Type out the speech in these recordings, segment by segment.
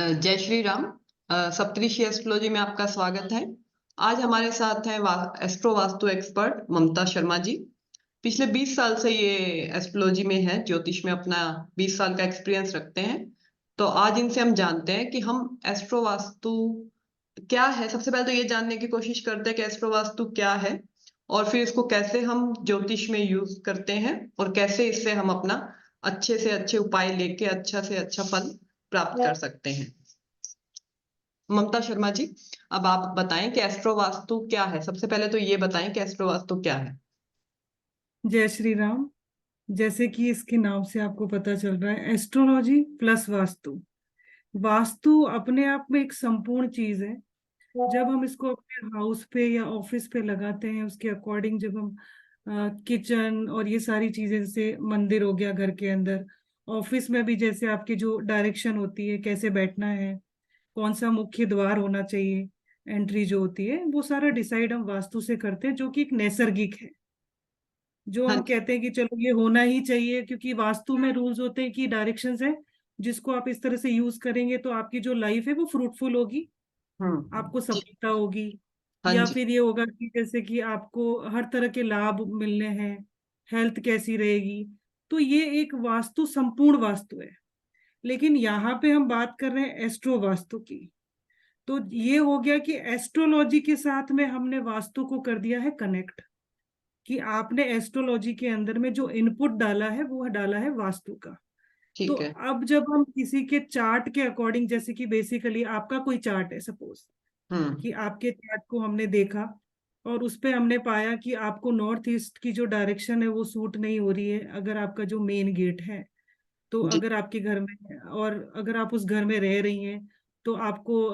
जय श्री राम। सप्तऋषि एस्ट्रोलॉजी में आपका स्वागत है। आज हमारे साथ हैं एस्ट्रो वास्तु एक्सपर्ट ममता शर्मा जी। पिछले 20 साल से ये एस्ट्रोलॉजी में है, ज्योतिष में अपना 20 साल का एक्सपीरियंस रखते हैं। तो आज इनसे हम जानते हैं कि हम एस्ट्रो वास्तु क्या है। सबसे पहले तो ये जानने की कोशिश करते हैं कि एस्ट्रो वास्तु क्या है, और फिर इसको कैसे हम ज्योतिष में यूज करते हैं, और कैसे इससे हम अपना अच्छे से अच्छे उपाय लेके अच्छा से अच्छा फल प्राप्त कर सकते हैं। ममता शर्मा जी, अब आप बताएं कि एस्ट्रो वास्तु क्या है। सबसे पहले तो ये बताएं कि एस्ट्रो वास्तु क्या है। जय श्री राम। जैसे कि इसके नाम से आपको पता चल रहा है, एस्ट्रोलॉजी प्लस वास्तु। वास्तु अपने आप में एक संपूर्ण चीज है। जब हम इसको अपने हाउस पे या ऑफिस पे लगाते हैं, उसके अकॉर्डिंग जब हम किचन और ये सारी चीजें, जैसे मंदिर हो गया घर के अंदर, ऑफिस में भी जैसे आपकी जो डायरेक्शन होती है, कैसे बैठना है, कौन सा मुख्य द्वार होना चाहिए, एंट्री जो होती है, वो सारा डिसाइड हम वास्तु से करते हैं, जो कि एक नैसर्गिक है। जो हाँ हम जी। कहते हैं कि चलो ये होना ही चाहिए, क्योंकि वास्तु में रूल्स होते हैं कि डायरेक्शंस है, जिसको आप इस तरह से यूज करेंगे तो आपकी जो लाइफ है वो फ्रूटफुल होगी, आपको जी। सफलता होगी, हाँ या जी। फिर ये होगा कि जैसे कि आपको हर तरह के लाभ मिलने हैं, हेल्थ कैसी रहेगी। तो ये एक वास्तु संपूर्ण वास्तु है। लेकिन यहाँ पे हम बात कर रहे हैं एस्ट्रो वास्तु की। तो ये हो गया कि एस्ट्रोलॉजी के साथ में हमने वास्तु को कर दिया है कनेक्ट, कि आपने एस्ट्रोलॉजी के अंदर में जो इनपुट डाला है वो डाला है वास्तु का। तो ठीक है। अब जब हम किसी के चार्ट के अकॉर्डिंग, जैसे कि बेसिकली आपका कोई चार्ट है, सपोज हम्म। कि आपके चार्ट को हमने देखा और उस पे हमने पाया कि आपको नॉर्थ ईस्ट की जो डायरेक्शन है वो सूट नहीं हो रही है, अगर आपका जो मेन गेट है। तो जी। अगर आपके घर में, और अगर आप उस घर में रह रही हैं, तो आपको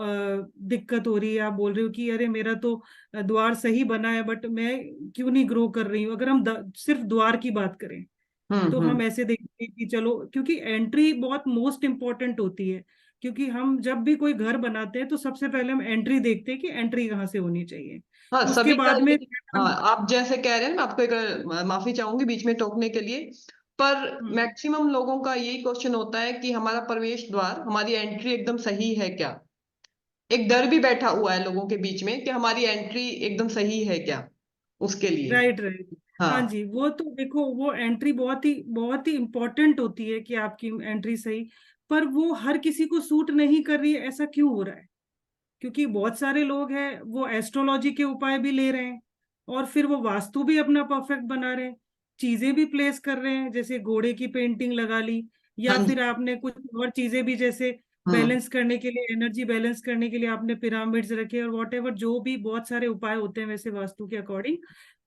दिक्कत हो रही है, आप बोल रहे हो कि अरे मेरा तो द्वार सही बना है, बट मैं क्यों नहीं ग्रो कर रही हूँ। अगर हम सिर्फ द्वार की बात करें, तो हम हम्म। ऐसे देखते हैं कि चलो, क्योंकि एंट्री बहुत मोस्ट इंपॉर्टेंट होती है। क्योंकि हम जब भी कोई घर बनाते हैं तो सबसे पहले हम एंट्री देखते हैं कि एंट्री कहाँ से होनी चाहिए। हाँ, उसके सभी का बाद में लेकिन हाँ, आप जैसे कह रहे हैं, मैं आपको एक माफी चाहूंगी बीच में टोकने के लिए, पर हम्म, मैक्सिमम लोगों का यही क्वेश्चन होता है कि हमारा प्रवेश द्वार, हमारी एंट्री एकदम सही है क्या। एक डर भी बैठा हुआ है लोगों के बीच में कि हमारी एंट्री एकदम सही है क्या, उसके लिए। Right right. हाँ हाँ। जी, वो तो देखो, वो एंट्री बहुत ही इंपॉर्टेंट होती है कि आपकी एंट्री सही। पर वो हर किसी को सूट नहीं कर रही है, ऐसा क्यों हो रहा है? क्योंकि बहुत सारे लोग हैं, वो एस्ट्रोलॉजी के उपाय भी ले रहे हैं, और फिर वो वास्तु भी अपना परफेक्ट बना रहे हैं, चीजें भी प्लेस कर रहे हैं, जैसे घोड़े की पेंटिंग लगा ली, हाँ या जी। फिर आपने कुछ और चीजें भी, जैसे हम्म। बैलेंस करने के लिए, एनर्जी बैलेंस करने के लिए आपने पिरामिड्स रखे, और वॉट एवर जो भी बहुत सारे उपाय होते हैं वैसे वास्तु के अकॉर्डिंग,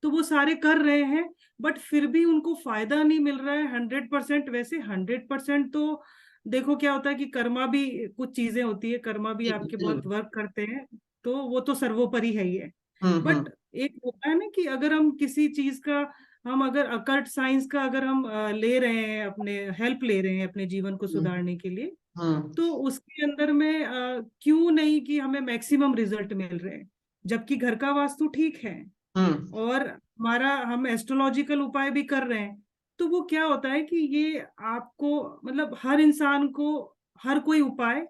तो वो सारे कर रहे हैं। बट फिर भी उनको फायदा नहीं मिल रहा है 100%। वैसे 100% तो देखो क्या होता है कि कर्मा भी कुछ चीजें होती है, कर्मा भी जी आपके बहुत जरूर। वर्क करते हैं, तो वो तो सर्वोपरि है ही है। हम्म। बट एक होता है ना कि अगर हम किसी चीज का, हम अगर अकल्ट साइंस का अगर हम ले रहे हैं, अपने हेल्प ले रहे हैं अपने जीवन को हम्म। सुधारने के लिए, हम्म। तो उसके अंदर में क्यों नहीं कि हमें मैक्सिमम रिजल्ट मिल रहे हैं, जबकि घर का वास्तु ठीक है, हम्म। और हमारा हम एस्ट्रोलॉजिकल उपाय भी कर रहे हैं। तो वो क्या होता है कि ये आपको, मतलब हर इंसान को हर कोई उपाय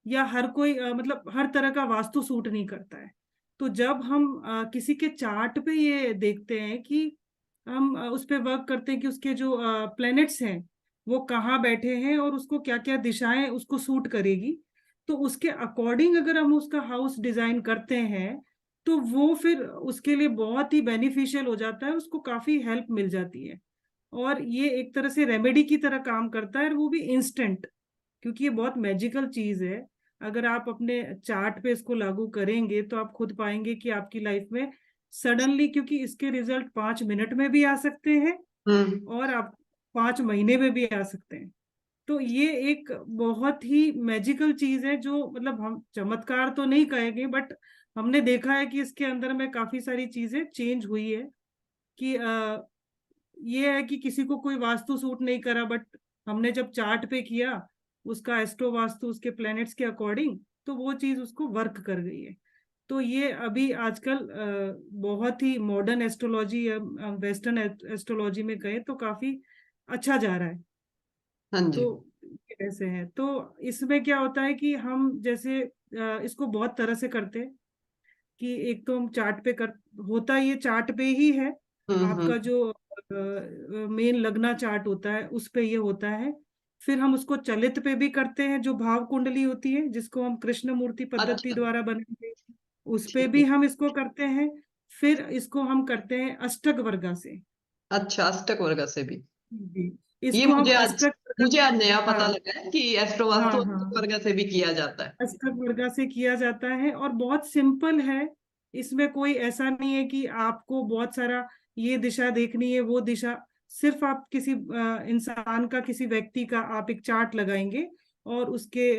या हर कोई मतलब हर तरह का वास्तु सूट नहीं करता है। तो जब हम किसी के चार्ट पे ये देखते हैं कि हम उस पे वर्क करते हैं कि उसके जो प्लैनेट्स हैं वो कहाँ बैठे हैं, और उसको क्या क्या दिशाएं उसको सूट करेगी, तो उसके अकॉर्डिंग अगर हम उसका हाउस डिजाइन करते हैं, तो वो फिर उसके लिए बहुत ही बेनिफिशियल हो जाता है, उसको काफी हेल्प मिल जाती है। और ये एक तरह से रेमेडी की तरह काम करता है, और वो भी इंस्टेंट, क्योंकि ये बहुत मैजिकल चीज है। अगर आप अपने चार्ट पे इसको लागू करेंगे तो आप खुद पाएंगे कि आपकी लाइफ में सडनली, क्योंकि इसके रिजल्ट 5 मिनट में भी आ सकते हैं, हम्म। और आप 5 महीने में भी आ सकते हैं। तो ये एक बहुत ही मैजिकल चीज है, जो मतलब हम चमत्कार तो नहीं कहेंगे, बट हमने देखा है कि इसके अंदर में काफी सारी चीजें चेंज हुई है। कि ये है कि किसी को कोई वास्तु सूट नहीं करा, बट हमने जब चार्ट पे किया उसका एस्ट्रो वास्तु उसके प्लैनेट्स के अकॉर्डिंग, तो वो चीज उसको वर्क कर गई है। तो ये अभी आजकल बहुत ही मॉडर्न एस्ट्रोलॉजी या वेस्टर्न एस्ट्रोलॉजी में गए तो काफी अच्छा जा रहा है। हाँ तो जी। ऐसे हैं। तो इसमें क्या होता है कि हम जैसे इसको बहुत तरह से करते हैं कि एक तो हम चार्ट पे कर, होता ये चार्ट पे ही है। आपका हम्म। जो मेन लगना चार्ट होता है उस पे ये होता है। फिर हम उसको चलित पे भी करते हैं, जो भाव कुंडली होती है जिसको हम कृष्ण मूर्ति पद्धति अच्छा। द्वारा बनाएंगे, उस पे ठीक भी है। हम इसको करते हैं। फिर इसको हम करते हैं अष्टक वर्गा से। अच्छा, अष्टक वर्ग से भी। जी, ये इसको हम मुझे आज अष्टक वर्गा। मुझे आज नया पता हाँ लगा है कि एस्ट्रो हाँ वास्तु अष्टक हाँ, वर्ग से भी किया जाता है। अष्टक वर्गा से किया जाता है और बहुत सिंपल है। इसमें कोई ऐसा नहीं है कि आपको बहुत सारा ये दिशा देखनी है वो दिशा। सिर्फ आप किसी इंसान का, किसी व्यक्ति का आप एक चार्ट लगाएंगे और उसके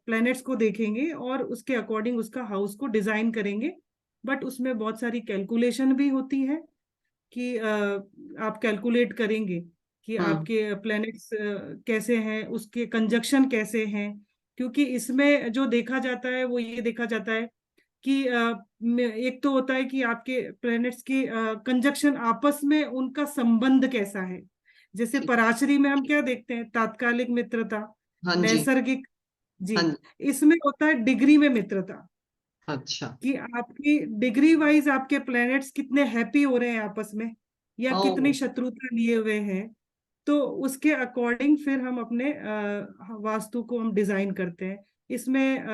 प्लैनेट्स को देखेंगे और उसके अकॉर्डिंग उसका हाउस को डिजाइन करेंगे। बट उसमें बहुत सारी कैलकुलेशन भी होती है कि आप कैलकुलेट करेंगे कि हम्म। आपके प्लैनेट्स कैसे हैं, उसके कंजक्शन कैसे हैं। क्योंकि इसमें जो देखा जाता है वो ये देखा जाता है कि एक तो होता है कि आपके प्लैनेट्स की कंजक्शन आपस में उनका संबंध कैसा है। जैसे ठीक। पराशरी में हम क्या देखते हैं, तात्कालिक मित्रता, हाँ जी। नैसर्गिक। जी, हाँ जी। इसमें होता है डिग्री में मित्रता, अच्छा। कि आपकी डिग्री वाइज आपके प्लैनेट्स कितने हैप्पी हो रहे हैं आपस में या ओ। कितनी शत्रुता लिए हुए हैं। तो उसके अकॉर्डिंग फिर हम अपने वास्तु को हम डिजाइन करते हैं। इसमें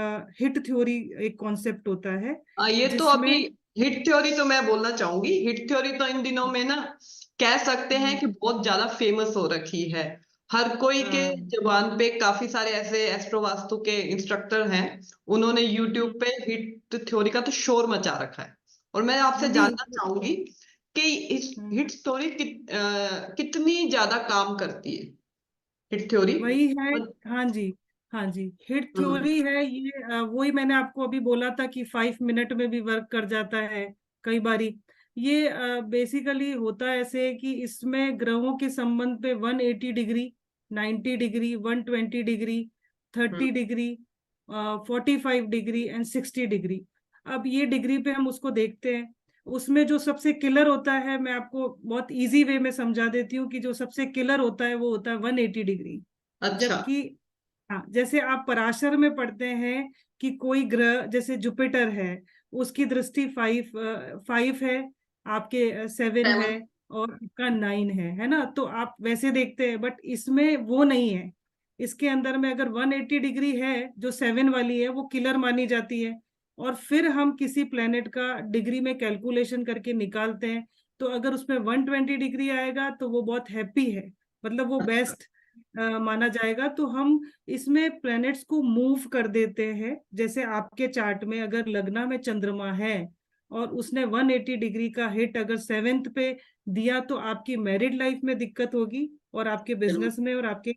हिट थ्योरी एक कॉन्सेप्ट होता है ये तो जिसमें। अभी हिट थ्योरी तो मैं बोलना चाहूंगी, हिट थ्योरी तो इन दिनों में ना कह सकते हैं हम्म, कि बहुत ज्यादा फेमस हो रखी है। हर कोई के हाँ, जुबान पे काफी सारे ऐसे एस्ट्रो वास्तु के इंस्ट्रक्टर हैं। उन्होंने यूट्यूब पे हिट थ्योरी का तो शोर मचा रखा है। और मैं आपसे अभी जानना चाहूंगी कि इस हम्म, हिट थ्योरी कितनी ज्यादा काम करती है, हिट थ्योरी। वही है। हाँ जी, हाँ जी, हिट हम्म। थ्योरी है ये। वही मैंने आपको अभी बोला था कि 5 मिनट में भी वर्क कर जाता है कई बारी। ये बेसिकली होता ऐसे है कि इसमें ग्रहों के संबंध पे 180 degree, 90 degree, 120 degree, hmm. 30 degree, 45 degree and 60 degree. अब ये डिग्री पे हम उसको देखते हैं। उसमें जो सबसे किलर होता है, मैं आपको बहुत इजी वे में समझा देती हूँ कि जो सबसे किलर होता है वो होता है 180 डिग्री। अच्छा। जबकि हाँ, जैसे आप पराशर में पढ़ते हैं कि कोई ग्रह जैसे जुपिटर है, उसकी दृष्टि 5 है, आपके 7 है 7। और आपका 9 है ना। तो आप वैसे देखते हैं, बट इसमें वो नहीं है। इसके अंदर में अगर 180 डिग्री है, जो 7 वाली है वो किलर मानी जाती है। और फिर हम किसी प्लेनेट का डिग्री में कैलकुलेशन करके निकालते हैं। तो अगर उसमें 120 डिग्री आएगा तो वो बहुत हैप्पी है, मतलब वो बेस्ट माना जाएगा। तो हम इसमें प्लैनेट्स को मूव कर देते हैं। जैसे आपके चार्ट में अगर लग्ना में चंद्रमा है और उसने 180 डिग्री का हिट अगर 7th पे दिया, तो आपकी मैरिड लाइफ में दिक्कत होगी और आपके जरूर। बिजनेस में और आपके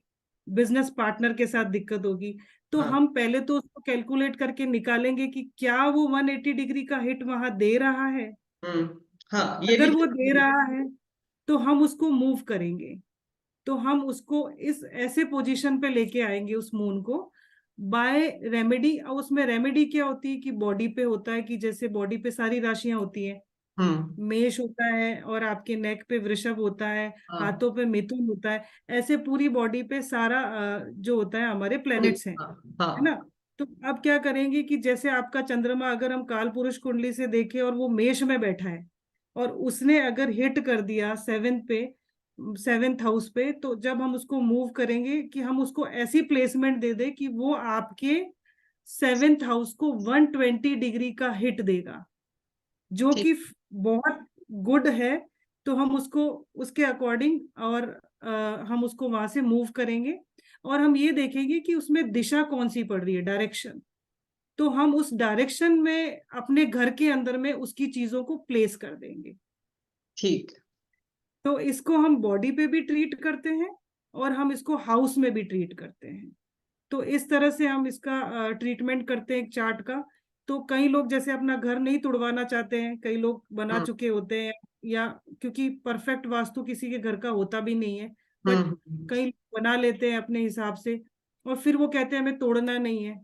बिजनेस पार्टनर के साथ दिक्कत होगी। तो हाँ। हम पहले तो उसको कैलकुलेट करके निकालेंगे कि क्या वो 180 डिग्री का हिट वहां दे रहा है। हम्म। हाँ, ये भी अगर वो दे जरूरी है। रहा है तो हम उसको मूव करेंगे। तो हम उसको इस ऐसे पोजीशन पे लेके आएंगे उस मून को बाय रेमेडी। और उसमें रेमेडी क्या होती है कि बॉडी पे होता है कि जैसे बॉडी पे सारी राशियां होती हैं। हम्म। मेष होता है और आपके नेक पे वृषभ होता है, हाँ। हाथों पे मिथुन होता है। ऐसे पूरी बॉडी पे सारा जो होता है हमारे प्लैनेट्स हैं, हाँ। है ना। हाँ। तो अब क्या करेंगे कि जैसे आपका चंद्रमा अगर हम काल पुरुष कुंडली से देखें और वो मेष में बैठा है और उसने अगर हिट कर दिया 7th हाउस पे, तो जब हम उसको मूव करेंगे कि हम उसको ऐसी प्लेसमेंट दे दे कि वो आपके 7th हाउस को 120 डिग्री का हिट देगा, जो ठीक। कि बहुत गुड है। तो हम उसको उसके अकॉर्डिंग और हम उसको वहां से मूव करेंगे और हम ये देखेंगे कि उसमें दिशा कौन सी पड़ रही है, डायरेक्शन। तो हम उस डायरेक्शन में अपने घर के अंदर में उसकी चीजों को प्लेस कर देंगे। ठीक। तो इसको हम बॉडी पे भी ट्रीट करते हैं और हम इसको हाउस में भी ट्रीट करते हैं। तो इस तरह से हम इसका ट्रीटमेंट करते हैं एक चार्ट का। तो कई लोग जैसे अपना घर नहीं तुड़वाना चाहते हैं, कई लोग बना हम्म। चुके होते हैं, या क्योंकि परफेक्ट वास्तु किसी के घर का होता भी नहीं है, बट हम्म। कई लोग बना लेते हैं अपने हिसाब से और फिर वो कहते हैं हमें तोड़ना नहीं है।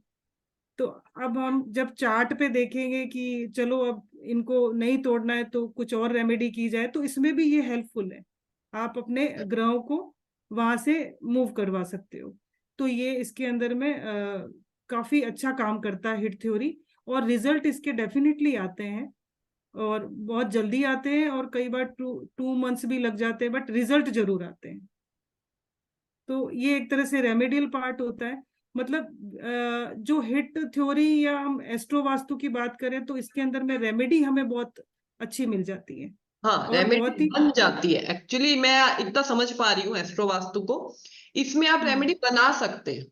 तो अब हम जब चार्ट पे देखेंगे कि चलो अब इनको नहीं तोड़ना है तो कुछ और रेमेडी की जाए, तो इसमें भी ये हेल्पफुल है। आप अपने ग्रहों को वहां से मूव करवा सकते हो। तो ये इसके अंदर में काफी अच्छा काम करता है हिट थ्योरी, और रिजल्ट इसके डेफिनेटली आते हैं, और बहुत जल्दी आते हैं, और कई बार 2 मंथ्स भी लग जाते हैं, बट रिजल्ट जरूर आते हैं। तो ये एक तरह से रेमेडियल पार्ट होता है। मतलब जो हिट थ्योरी या हम एस्ट्रो वास्तु की बात करें तो इसके अंदर में रेमेडी हमें बहुत अच्छी मिल जाती है, हाँ, और बहुत रेमेडी ही बन जाती है। एक्चुअली मैं इतना समझ पा रही हूँ एस्ट्रो वास्तु को, इसमें आप हम्म, रेमेडी बना सकते हैं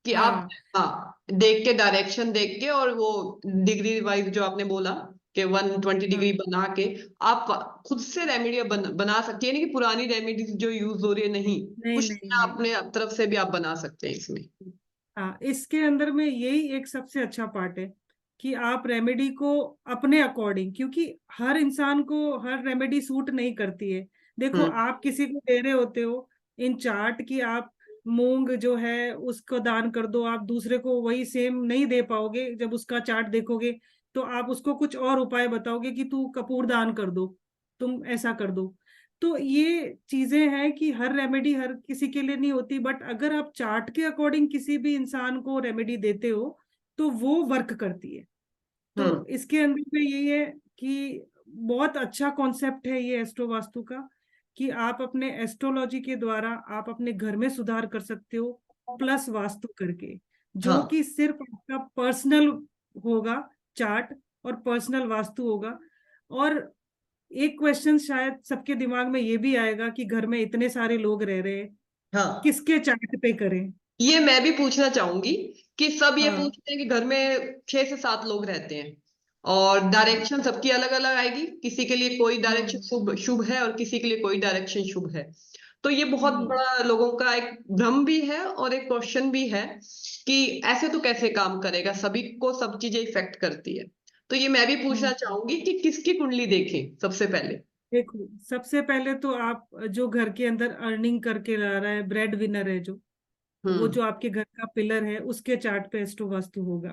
कि आप, हाँ हाँ, देख के, डायरेक्शन देख के, और वो डिग्री वाइज जो आपने बोला कि 120 हाँ, डिग्री बना के आप खुद से रेमेडी बना सकती है। नहीं कि पुरानी रेमेडीज जो यूज हो रही है, नहीं, नहीं कुछ नहीं नया नहीं, अपने तरफ से भी आप बना सकते हैं इसमें। हाँ इसके अंदर में यही एक सबसे अच्छा पार्ट है कि आप रेमेडी को अपने अकॉर्डिंग, क्योंकि हर इंसान को हर रेमेडी सूट नहीं करती है। देखो, हम्म। आप किसी को दे रहे होते हो इन चार्ट की, आप मूंग जो है उसको दान कर दो, आप दूसरे को वही सेम नहीं दे पाओगे। जब उसका चार्ट देखोगे तो आप उसको कुछ और उपाय बताओगे कि तू कपूर दान कर दो, तुम ऐसा कर दो। तो ये चीजें हैं कि हर रेमेडी हर किसी के लिए नहीं होती, बट अगर आप चार्ट के अकॉर्डिंग किसी भी इंसान को रेमेडी देते हो तो वो वर्क करती है। तो हम्म। इसके अंदर में यही है कि बहुत अच्छा कॉन्सेप्ट है ये एस्ट्रो वास्तु का, कि आप अपने एस्ट्रोलॉजी के द्वारा आप अपने घर में सुधार कर सकते हो, प्लस वास्तु करके, जो हाँ, कि सिर्फ आपका पर्सनल होगा चार्ट, और पर्सनल वास्तु होगा। और एक क्वेश्चन शायद सबके दिमाग में ये भी आएगा कि घर में इतने सारे लोग रह रहे हैं, हाँ, किसके चार्ट पे करें। ये मैं भी पूछना चाहूंगी कि सब ये हाँ पूछते हैं कि घर में 6 से 7 लोग रहते हैं और हाँ डायरेक्शन सबकी अलग अलग आएगी, किसी के लिए कोई डायरेक्शन हम्म शुभ शुभ है और किसी के लिए कोई डायरेक्शन शुभ है। तो ये बहुत हम्म बड़ा लोगों का एक भ्रम भी है और एक क्वेश्चन भी है कि ऐसे तो कैसे काम करेगा, सभी को सब चीजें इफेक्ट करती है। तो ये मैं भी पूछना हम्म। चाहूंगी कि किसकी कुंडली देखें सबसे पहले। देखो, सबसे पहले तो आप जो घर के अंदर अर्निंग करके ला रहा है, ब्रेड विनर है जो, वो हम्म। जो आपके घर का पिलर है, उसके चार्ट पे एस्ट्रो वास्तु होगा।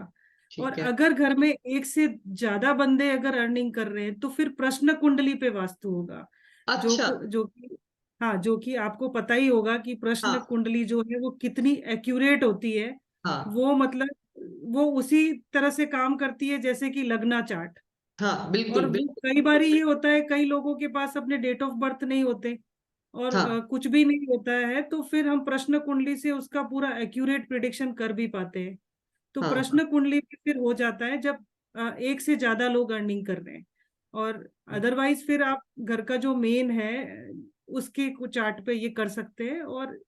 और ठीक है। अगर घर में एक से ज्यादा बंदे अगर अर्निंग कर रहे हैं तो फिर प्रश्न कुंडली पे वास्तु होगा। अच्छा। जो कि, हाँ, जो कि आपको पता ही होगा कि प्रश्न हाँ, कुंडली जो है वो कितनी एक्यूरेट होती है। हाँ, वो मतलब वो उसी तरह से काम करती है जैसे कि लग्ना चार्ट। हाँ, और बिल्कुल वो बिल्कुल। कई बार ये होता है, कई लोगों के पास अपने डेट ऑफ बर्थ नहीं होते, और हाँ, कुछ भी नहीं होता है, तो फिर हम प्रश्न कुंडली से उसका पूरा एक्यूरेट प्रिडिक्शन कर भी पाते हैं। तो हाँ, हाँ। प्रश्न कुंडली में फिर हो जाता है जब एक से ज्यादा लोग अर्निंग कर रहे हैं। और अदरवाइज फिर आप घर का जो मेन है उसके कुछ चार्ट पे ये कर सकते हैं, और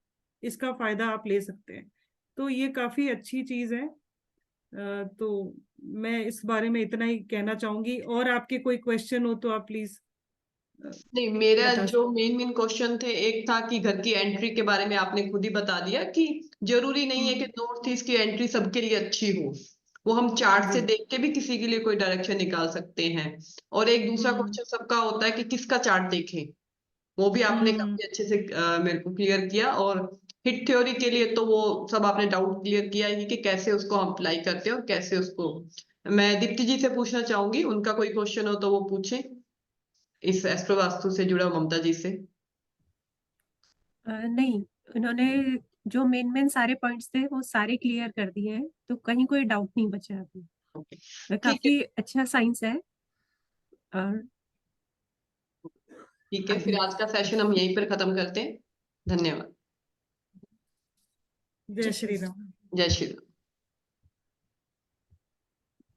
इसका फायदा आप ले सकते हैं। तो ये काफी अच्छी चीज है। तो मैं इस बारे में इतना ही कहना चाहूंगी, और आपके कोई क्वेश्चन हो तो आप प्लीज नहीं, मेरा बता जो सकते। मेन मेन क्वेश्चन थे, एक था कि घर की एंट्री के बारे में आपने खुद ही बता दिया कि जरूरी नहीं है कि हम्म, नॉर्थ ईस्ट की एंट्री सबके लिए अच्छी हो। वो हम चार्ट से जी। देख के भी किसी के लिए कोई डायरेक्शन निकाल सकते हैं। और एक दूसरा हम्म क्वेश्चन सबका होता है कि किसका चार्ट देखें, वो भी आपने हम्म काफी अच्छे से मेरे को क्लियर किया। और हिट थ्योरी के लिए तो वो सब आपने डाउट क्लियर किया ही कि कैसे उसको हम अप्लाई करते हैं और कैसे उसको। मैं दीप्ति जी से पूछना चाहूंगी, उनका कोई क्वेश्चन हो तो वो पूछें इस एस्ट्रो वास्तु से जुड़ा ममता जी से। नहीं, उन्होंने जो मेन मेन सारे पॉइंट्स थे वो सारे क्लियर कर दिए हैं, तो कहीं कोई डाउट नहीं बचा अभी। ओके। ठीक है। काफी अच्छा साइंस है। और ठीक है, फिर अभी आज का सेशन हम यहीं पर खत्म करते हैं। धन्यवाद। जय श्री राम। जय श्री राम।